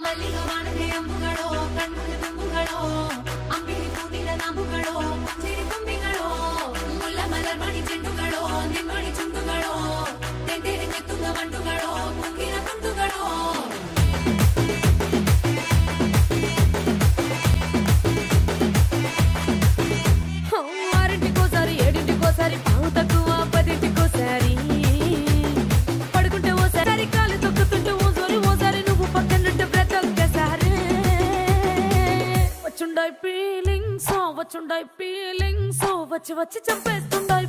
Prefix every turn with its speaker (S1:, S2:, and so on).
S1: ಮಲ್ಲಿಗೆ ವಾಣದೆ ಅಂಬುಗಳೋ ಕಣ್ಮುಖ ತುಂಬುಗಳೋ ಅಂಬಿನಿ ಕೂಡಿನ ನಾಮುಗಳೋ ಸಿರಿ ತುಂಬಿಗಳೋ ಮುಲ್ಲ ಮಲರ್ಮಣಿ ಚೆಂಡುಗಳೋ ನಿಮ್ಮಣಿ ಚುಂಡುಗಳೋ ತೆಂಟೆರೆ ಮೆತ್ತುಗ ಮಂಡುಗಳೋ ಮುಂಗಿನ ತುಂಡುಗಳೋ ఆరింటికోసారి ఏడింటికోసారి పావు తక్కువ పదింటికోసారి పడుకుంటే ఓసారి కాలు తొక్కుతుంటే ఓసారి నువ్వు పక్కనుంటే బ్రతొక్కసారి వచ్చుండాయి ఫీలింగ్స్ వచ్చి చంపేస్తుండాయి